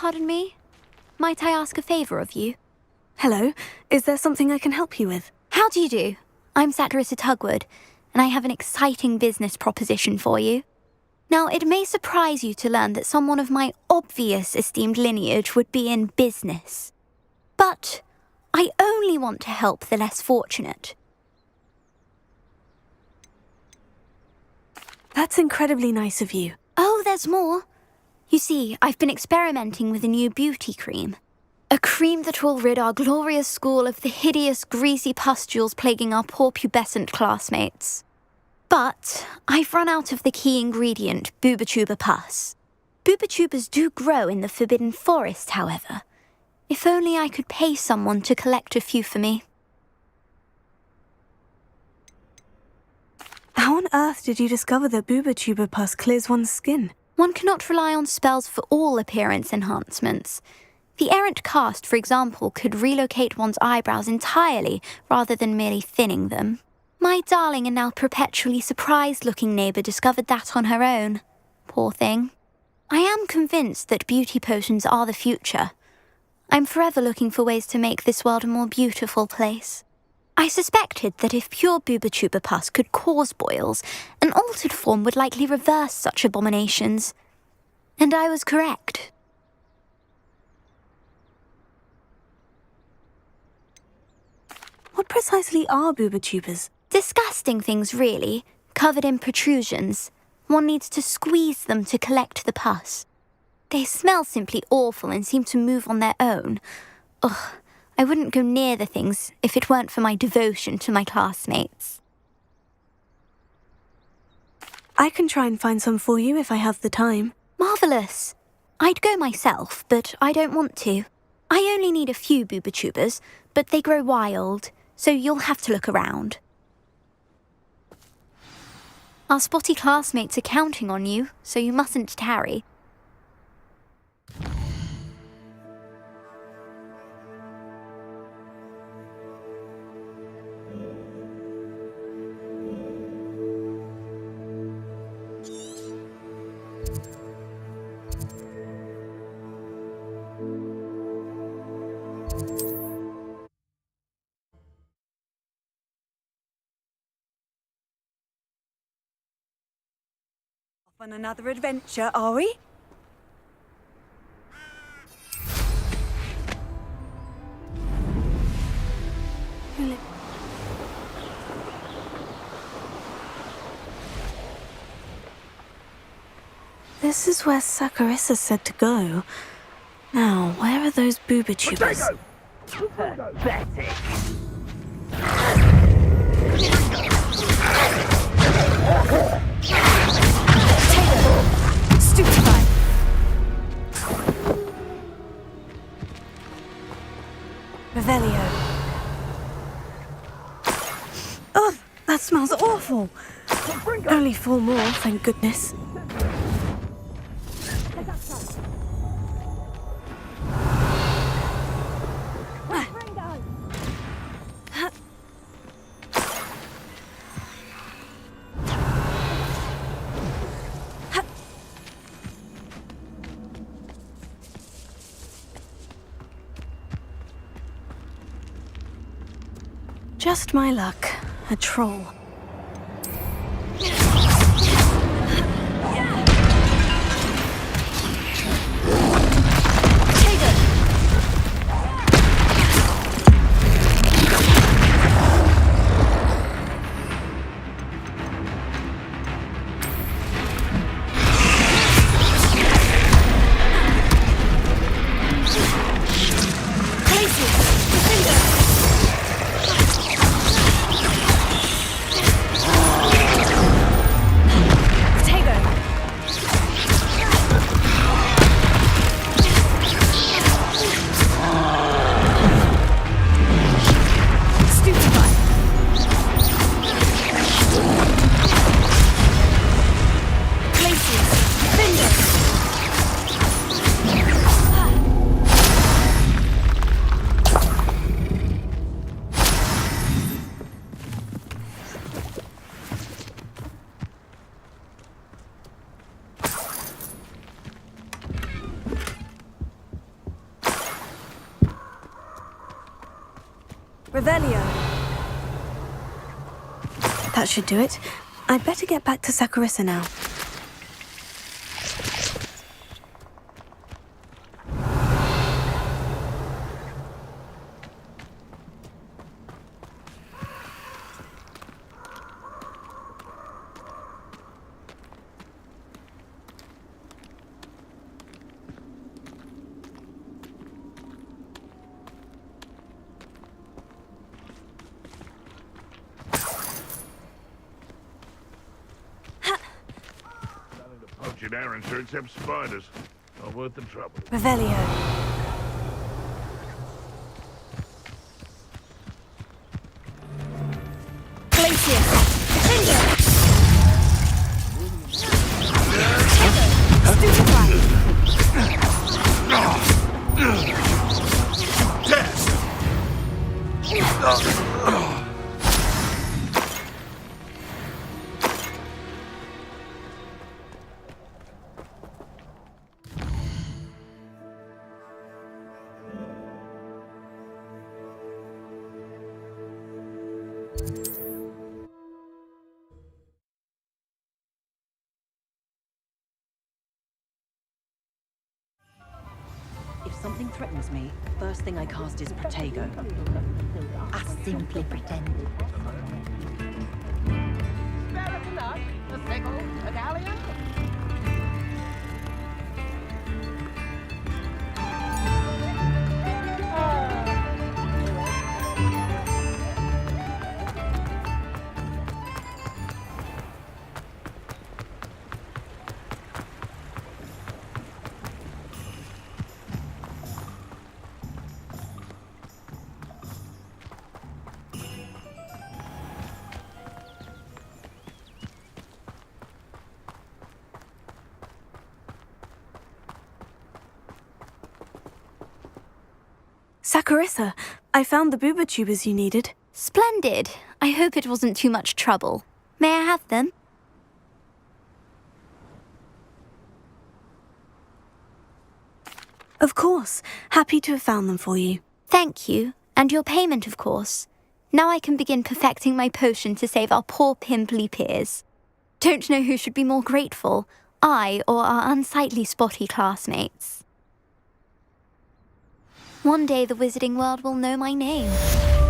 Pardon me? Might I ask a favor of you? Hello, is there something I can help you with? How do you do? I'm Saccharissa Tugwood, and I have an exciting business proposition for you. Now, it may surprise you to learn that someone of my obvious esteemed lineage would be in business. But I only want to help the less fortunate. That's incredibly nice of you. Oh, there's more. You see, I've been experimenting with a new beauty cream. A cream that will rid our glorious school of the hideous, greasy pustules plaguing our poor pubescent classmates. But I've run out of the key ingredient, booba-tuber pus. Booba-tubers do grow in the Forbidden Forest, however. If only I could pay someone to collect a few for me. How on earth did you discover that booba-tuber pus clears one's skin? One cannot rely on spells for all appearance enhancements. The errant cast, for example, could relocate one's eyebrows entirely rather than merely thinning them. My darling and now perpetually surprised-looking neighbour discovered that on her own. Poor thing. I am convinced that beauty potions are the future. I'm forever looking for ways to make this world a more beautiful place. I suspected that if pure booba-tuber pus could cause boils, an altered form would likely reverse such abominations. And I was correct. What precisely are booba-tubers? Disgusting things, really, covered in protrusions. One needs to squeeze them to collect the pus. They smell simply awful and seem to move on their own. Ugh, I wouldn't go near the things if it weren't for my devotion to my classmates. I can try and find some for you if I have the time. Marvellous. I'd go myself, but I don't want to. I only need a few booba-tubers, but they grow wild, so you'll have to look around. Our spotty classmates are counting on you, so you mustn't tarry. On another adventure, are we? This is where Saccharissa said to go. Now, where are those booba-tubers? Pathetic. Stupefy! Revelio. Oh, that smells awful. Only 4 more, thank goodness. Just my luck. A troll. Revelio. That should do it. I'd better get back to Saccharissa now. Poaching errands here except spiders. Not worth the trouble. Revelio. If something threatens me, first thing I cast is Protego. I simply pretend. Better luck, a sickle, a galleon. Saccharissa, I found the booba tubers you needed. Splendid. I hope it wasn't too much trouble. May I have them? Of course. Happy to have found them for you. Thank you, and your payment, of course. Now I can begin perfecting my potion to save our poor pimply peers. Don't know who should be more grateful, I or our unsightly spotty classmates. One day the wizarding world will know my name,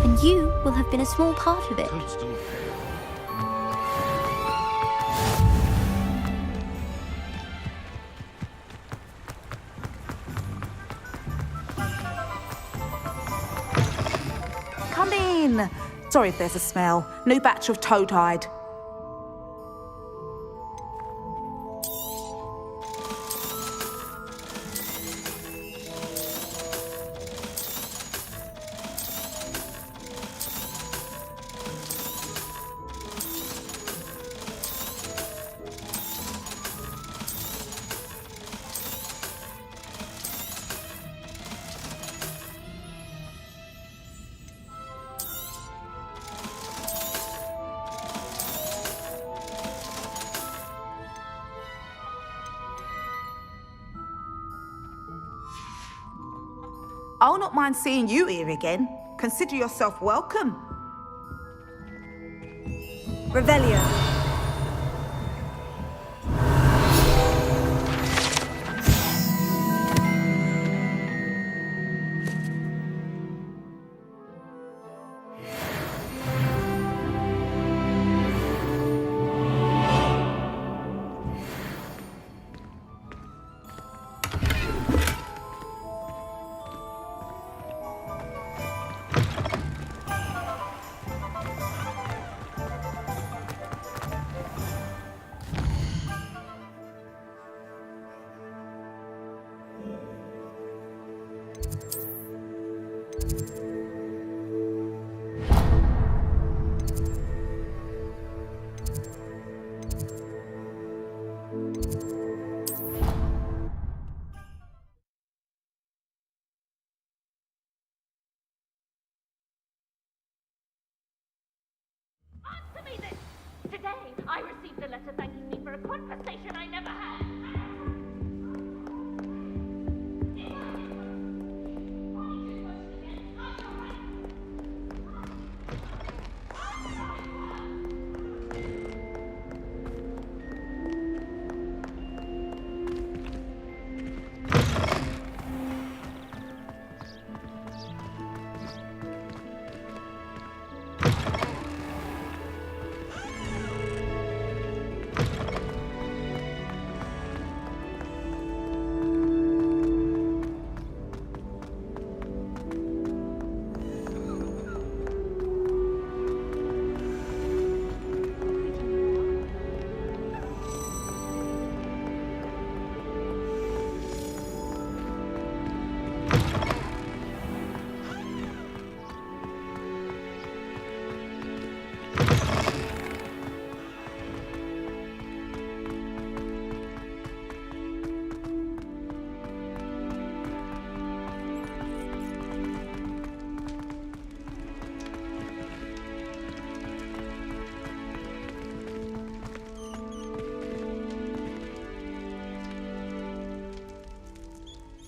and you will have been a small part of it. Come in. Sorry if there's a smell. New batch of toad-hide. I'll not mind seeing you here again. Consider yourself welcome. Revelio. Answer me this! Today, I received a letter thanking me for a conversation I never had.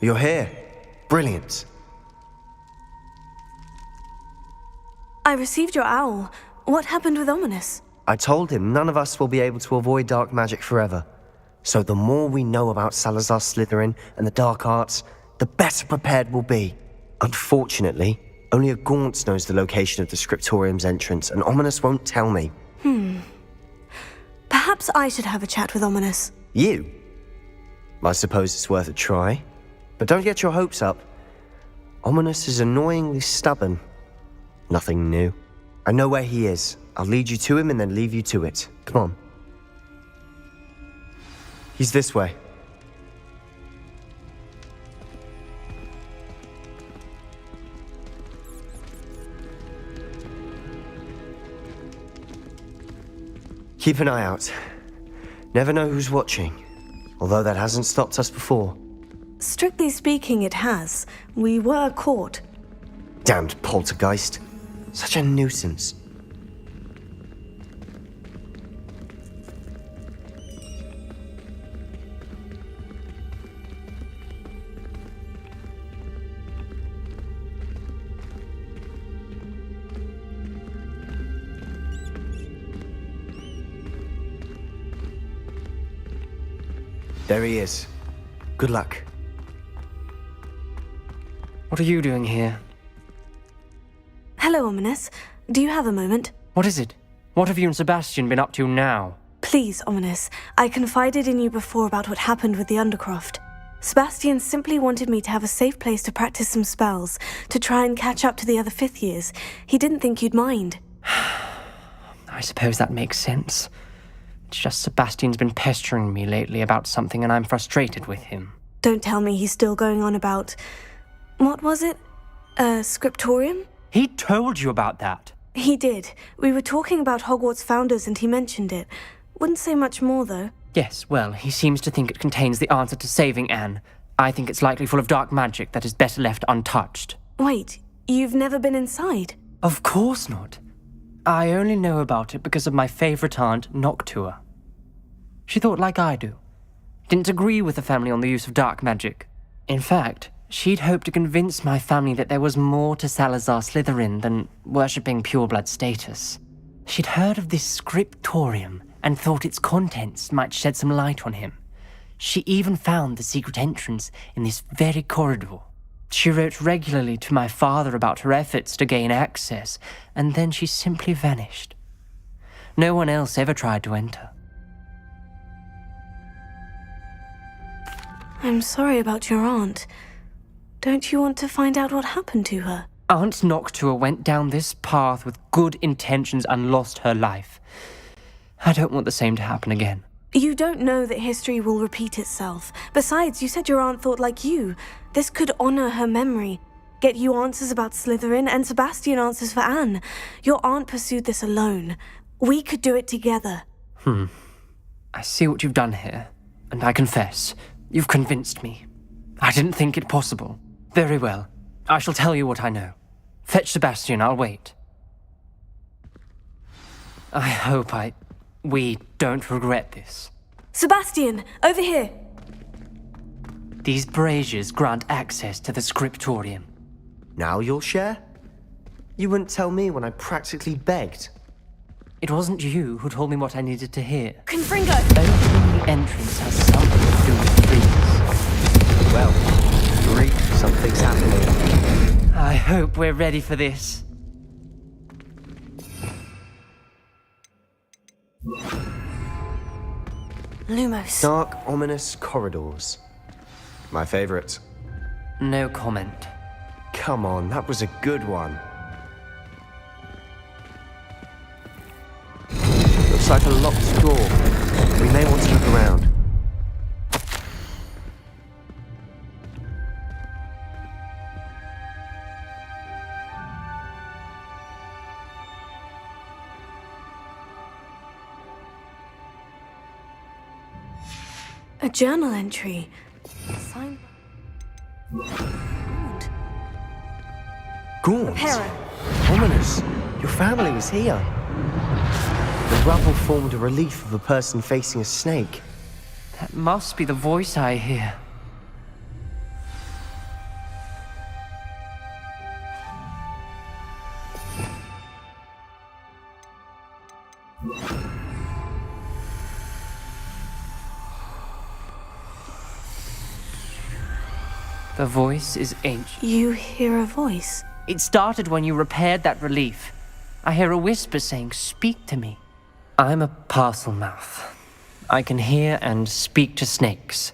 You're here. Brilliant. I received your owl. What happened with Ominous? I told him none of us will be able to avoid dark magic forever. So the more we know about Salazar Slytherin and the dark arts, the better prepared we'll be. Unfortunately, only a Gaunt knows the location of the Scriptorium's entrance, and Ominous won't tell me. Perhaps I should have a chat with Ominous. You? I suppose it's worth a try. But don't get your hopes up. Ominous is annoyingly stubborn. Nothing new. I know where he is. I'll lead you to him and then leave you to it. Come on. He's this way. Keep an eye out. Never know who's watching. Although that hasn't stopped us before. Strictly speaking, it has. We were caught. Damned poltergeist. Such a nuisance. There he is. Good luck. What are you doing here? Hello, Ominous. Do you have a moment? What is it? What have you and Sebastian been up to now? Please, Ominous. I confided in you before about what happened with the Undercroft. Sebastian simply wanted me to have a safe place to practice some spells, to try and catch up to the other fifth years. He didn't think you'd mind. I suppose that makes sense. It's just Sebastian's been pestering me lately about something and I'm frustrated with him. Don't tell me he's still going on about... What was it? Scriptorium? He told you about that? He did. We were talking about Hogwarts founders and he mentioned it. Wouldn't say much more, though. Yes, well, he seems to think it contains the answer to saving Anne. I think it's likely full of dark magic that is better left untouched. Wait, you've never been inside? Of course not. I only know about it because of my favourite aunt, Noctua. She thought like I do. Didn't agree with the family on the use of dark magic. In fact, she'd hoped to convince my family that there was more to Salazar Slytherin than worshipping pureblood status. She'd heard of this scriptorium and thought its contents might shed some light on him. She even found the secret entrance in this very corridor. She wrote regularly to my father about her efforts to gain access, and then she simply vanished. No one else ever tried to enter. I'm sorry about your aunt. Don't you want to find out what happened to her? Aunt Noctua went down this path with good intentions and lost her life. I don't want the same to happen again. You don't know that history will repeat itself. Besides, you said your aunt thought like you. This could honor her memory. Get you answers about Slytherin and Sebastian answers for Anne. Your aunt pursued this alone. We could do it together. I see what you've done here, and I confess, you've convinced me. I didn't think it possible. Very well. I shall tell you what I know. Fetch Sebastian, I'll wait. I hope we don't regret this. Sebastian, over here! These braziers grant access to the scriptorium. Now you'll share? You wouldn't tell me when I practically begged. It wasn't you who told me what I needed to hear. Confringo! Opening the entrance has something to do with trees. Well, great, something's happening. I hope we're ready for this. Lumos. Dark, ominous corridors. My favorite. No comment. Come on, that was a good one. Looks like a locked door. We may want to look around. A journal entry. Signed. Gaunt! Hera. Ominous! Your family was here. The rubble formed a relief of a person facing a snake. That must be the voice I hear. The voice is ancient. You hear a voice? It started when you repaired that relief. I hear a whisper saying, "Speak to me." I'm a parcel mouth. I can hear and speak to snakes.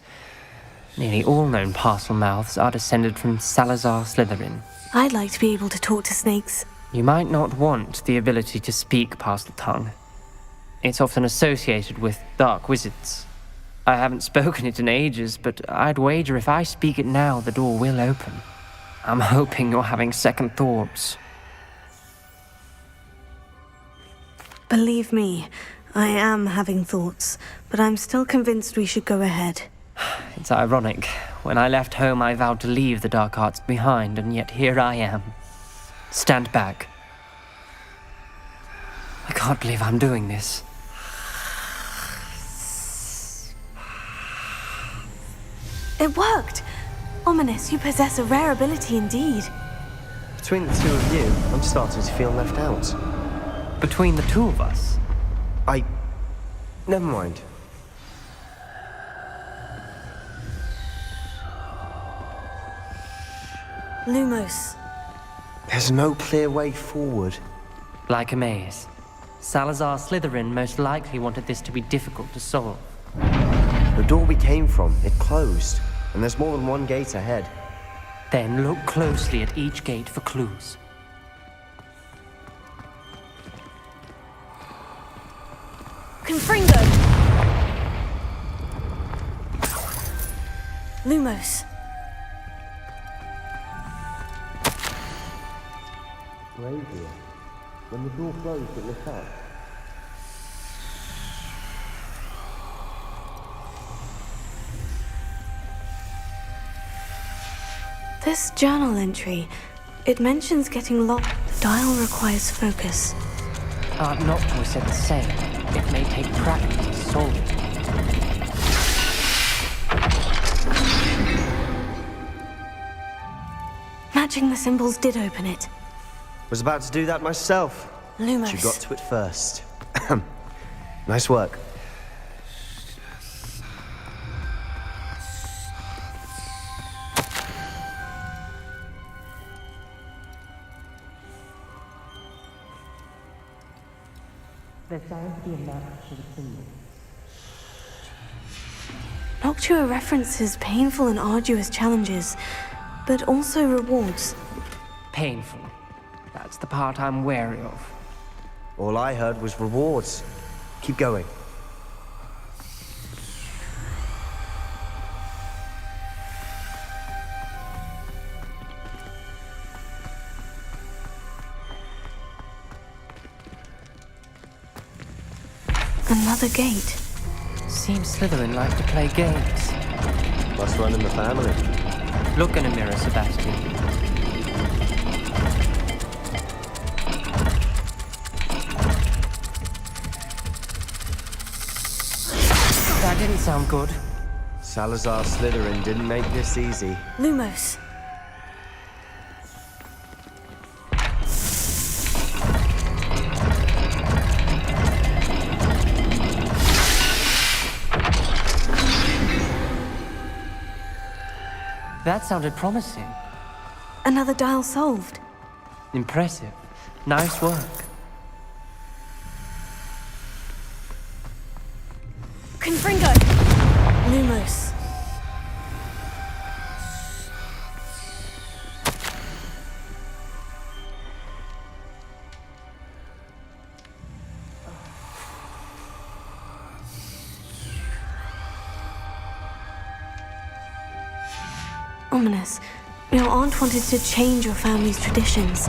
Nearly all known parcel mouths are descended from Salazar Slytherin. I'd like to be able to talk to snakes. You might not want the ability to speak parcel tongue. It's often associated with dark wizards. I haven't spoken it in ages, but I'd wager if I speak it now, the door will open. I'm hoping you're having second thoughts. Believe me, I am having thoughts, but I'm still convinced we should go ahead. It's ironic. When I left home, I vowed to leave the dark arts behind, and yet here I am. Stand back. I can't believe I'm doing this. It worked! Ominous, you possess a rare ability indeed. Between the two of you, I'm starting to feel left out. Between the two of us? Never mind. Lumos. There's no clear way forward. Like a maze. Salazar Slytherin most likely wanted this to be difficult to solve. The door we came from, it closed. And there's more than one gate ahead. Then look closely at each gate for clues. Confringo! Lumos. Ravier. When the door closed, it lit up. This journal entry, it mentions getting locked. The dial requires focus. Aunt Noctua said the same. It may take practice to solve it. Matching the symbols did open it. Was about to do that myself. Lumos. You got to it first. Nice work. There sounds to be a match to the symbol. Noctua references painful and arduous challenges, but also rewards. Painful. That's the part I'm wary of. All I heard was rewards. Keep going. Another gate. Seems Slytherin like to play games. Must run in the family. Look in a mirror, Sebastian. That didn't sound good. Salazar Slytherin didn't make this easy. Lumos. That sounded promising. Another dial solved. Impressive. Nice work. Confringo! Lumos. Ominous. Your aunt wanted to change your family's traditions.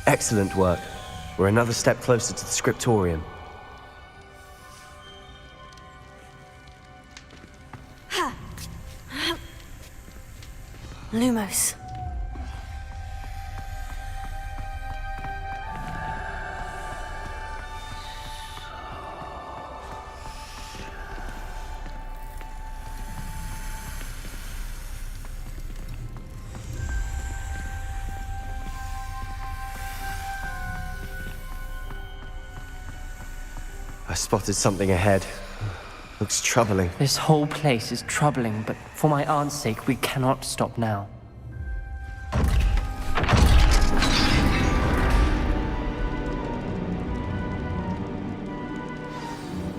Excellent work. We're another step closer to the scriptorium. Lumos. I spotted something ahead. Looks troubling. This whole place is troubling, but for my aunt's sake, we cannot stop now.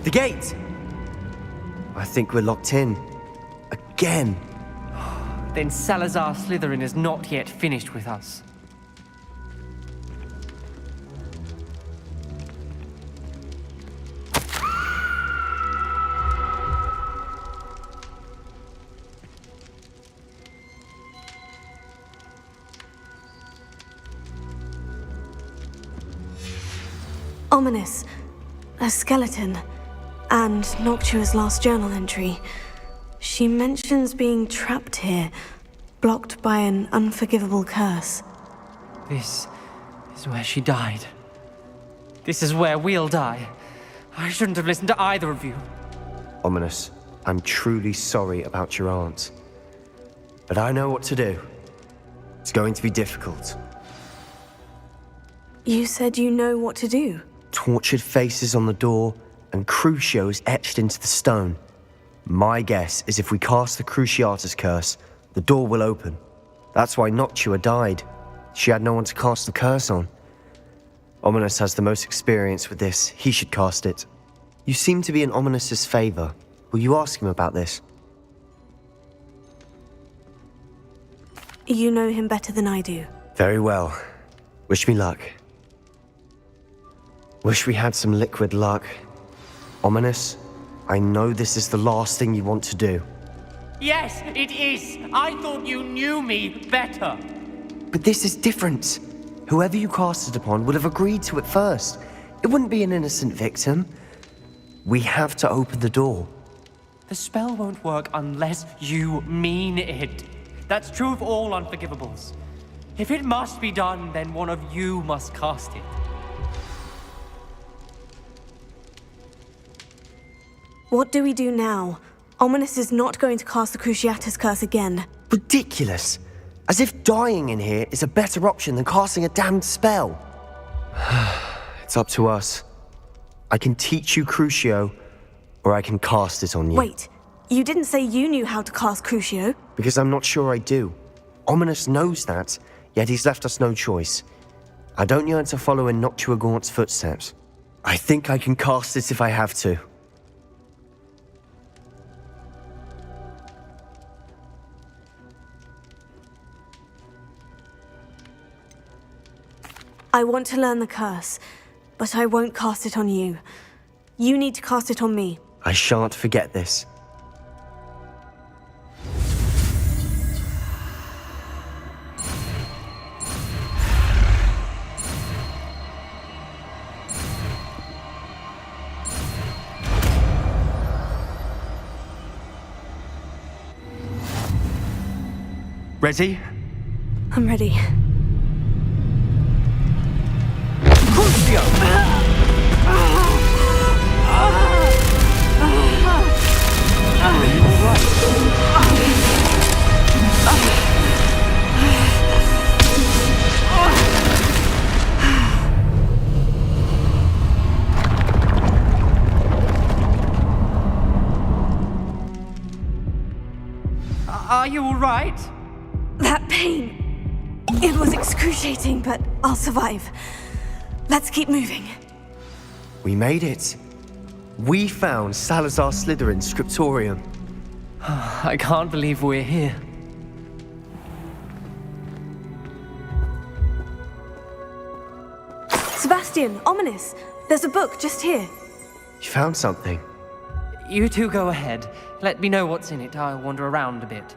The gate! I think we're locked in. Again. Then Salazar Slytherin is not yet finished with us. Ominous. A skeleton. And Noctua's last journal entry. She mentions being trapped here, blocked by an unforgivable curse. This is where she died. This is where we'll die. I shouldn't have listened to either of you. Ominous, I'm truly sorry about your aunt. But I know what to do. It's going to be difficult. You said you know what to do. Tortured faces on the door and Crucios etched into the stone. My guess is if we cast the Cruciatus curse, the door will open. That's why Noctua died. She had no one to cast the curse on. Ominous has the most experience with this. He should cast it. You seem to be in Ominous's favor. Will you ask him about this? You know him better than I do. Very well. Wish me luck. Wish we had some liquid luck. Ominous, I know this is the last thing you want to do. Yes, it is. I thought you knew me better. But this is different. Whoever you cast it upon would have agreed to it first. It wouldn't be an innocent victim. We have to open the door. The spell won't work unless you mean it. That's true of all unforgivables. If it must be done, then one of you must cast it. What do we do now? Ominous is not going to cast the Cruciatus curse again. Ridiculous. As if dying in here is a better option than casting a damned spell. It's up to us. I can teach you Crucio, or I can cast it on you. Wait, you didn't say you knew how to cast Crucio? Because I'm not sure I do. Ominous knows that, yet he's left us no choice. I don't yearn to follow in Noctua Gaunt's footsteps. I think I can cast it if I have to. I want to learn the curse, but I won't cast it on you. You need to cast it on me. I shan't forget this. Ready? I'm ready. Are you all right? That pain. It was excruciating, but I'll survive. Let's keep moving. We made it. We found Salazar Slytherin's scriptorium. I can't believe we're here. Sebastian, Ominous, there's a book just here. You found something. You two go ahead. Let me know what's in it. I'll wander around a bit.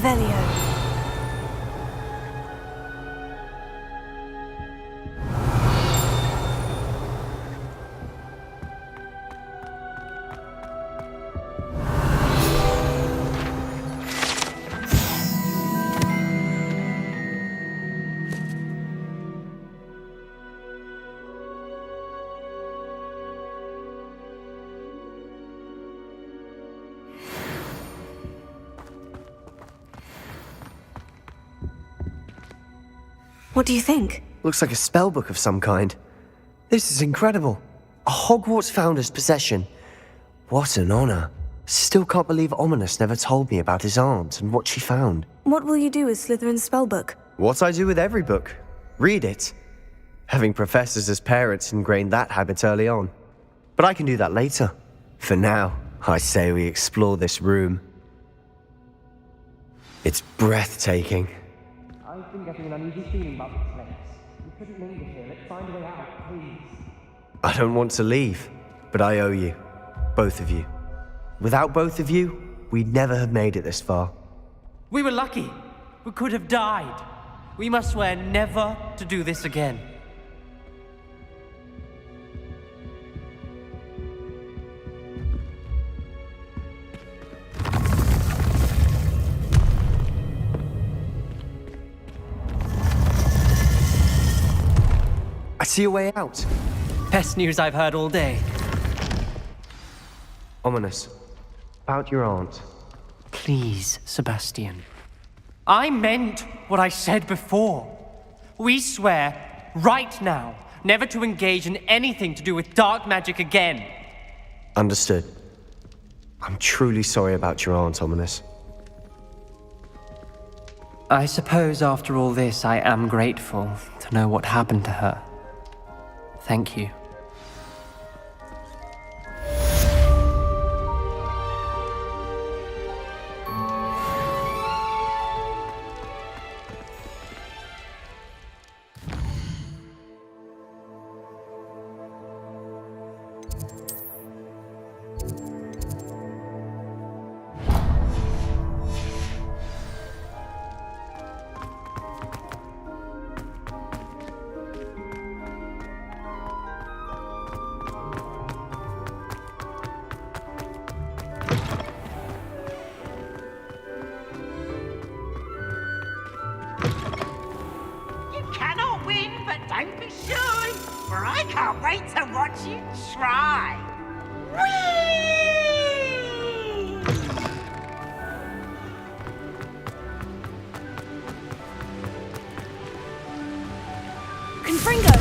Revelio. What do you think? Looks like a spellbook of some kind. This is incredible. A Hogwarts founder's possession. What an honor. Still can't believe Ominous never told me about his aunt and what she found. What will you do with Slytherin's spellbook? What I do with every book. Read it. Having professors as parents ingrained that habit early on. But I can do that later. For now, I say we explore this room. It's breathtaking. I've been getting an uneasy feeling about this place. We couldn't linger here. Let's find a way out, please. I don't want to leave, but I owe you. Both of you. Without both of you, we'd never have made it this far. We were lucky. We could have died. We must swear never to do this again. I see a way out. Best news I've heard all day. Ominous. About your aunt. Please, Sebastian. I meant what I said before. We swear, right now, never to engage in anything to do with dark magic again. Understood. I'm truly sorry about your aunt, Ominous. I suppose after all this, I am grateful to know what happened to her. Thank you. You cannot win, but don't be shy, for I can't wait to watch you try. Whee! Confringo!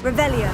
Revelio.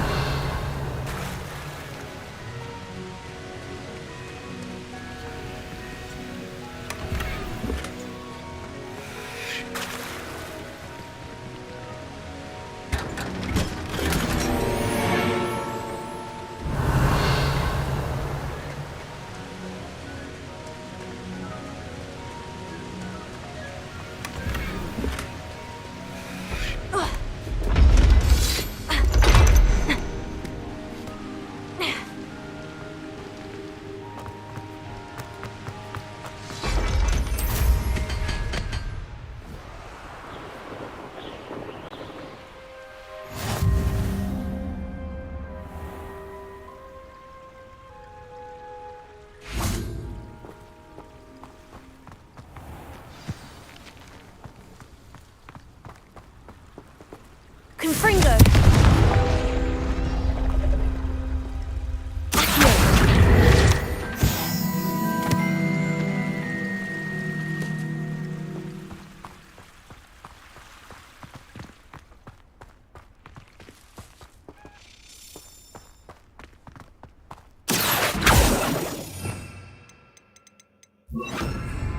Confringo!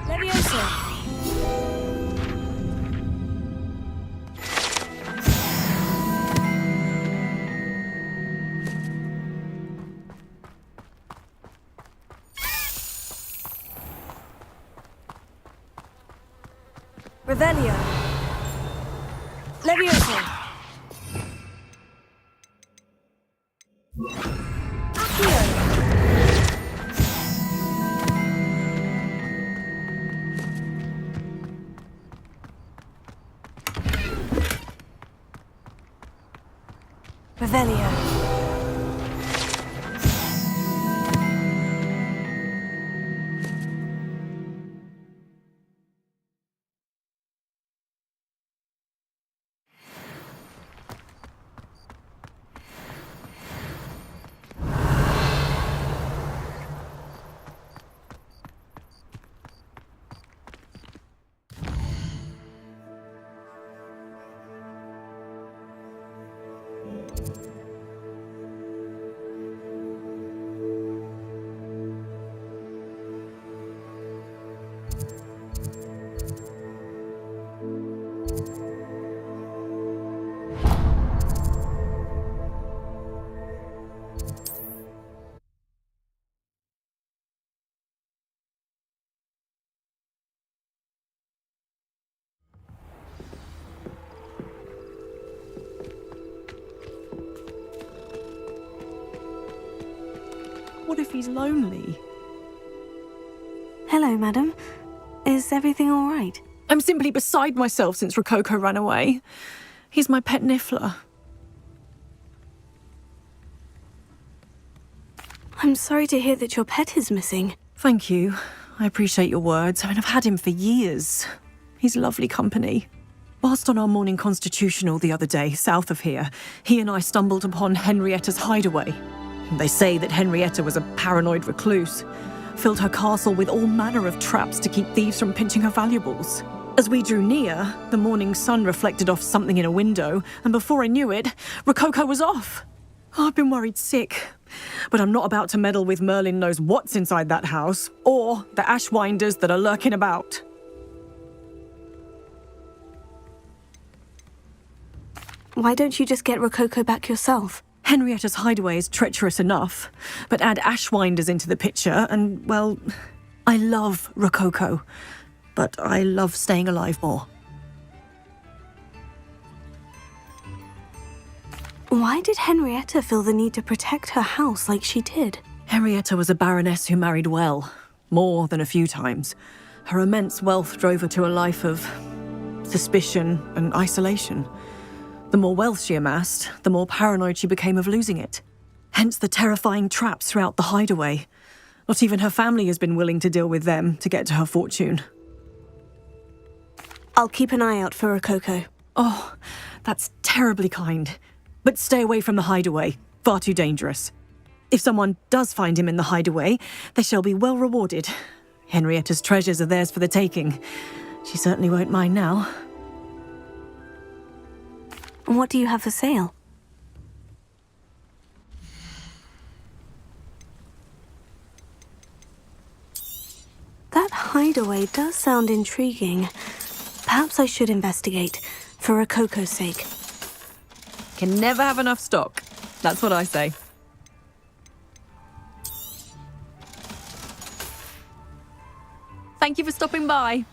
Leviosa! Revelio! Leviosa! Accio! Revelio. What if he's lonely? Hello, madam. Is everything all right? I'm simply beside myself since Rococo ran away. He's my pet Niffler. I'm sorry to hear that your pet is missing. Thank you. I appreciate your words. I mean, I've had him for years. He's lovely company. Whilst on our morning constitutional the other day, south of here, he and I stumbled upon Henrietta's hideaway. They say that Henrietta was a paranoid recluse, filled her castle with all manner of traps to keep thieves from pinching her valuables. As we drew near, the morning sun reflected off something in a window, and before I knew it, Rococo was off. Oh, I've been worried sick. But I'm not about to meddle with Merlin knows what's inside that house, or the ashwinders that are lurking about. Why don't you just get Rococo back yourself? Henrietta's hideaway is treacherous enough, but add ashwinders into the picture and, well, I love Rococo, but I love staying alive more. Why did Henrietta feel the need to protect her house like she did? Henrietta was a baroness who married well, more than a few times. Her immense wealth drove her to a life of suspicion and isolation. The more wealth she amassed, the more paranoid she became of losing it. Hence the terrifying traps throughout the hideaway. Not even her family has been willing to deal with them to get to her fortune. I'll keep an eye out for Rococo. Oh, that's terribly kind. But stay away from the hideaway. Far too dangerous. If someone does find him in the hideaway, they shall be well rewarded. Henrietta's treasures are theirs for the taking. She certainly won't mind now. And what do you have for sale? That hideaway does sound intriguing. Perhaps I should investigate, for Rococo's sake. Can never have enough stock. That's what I say. Thank you for stopping by.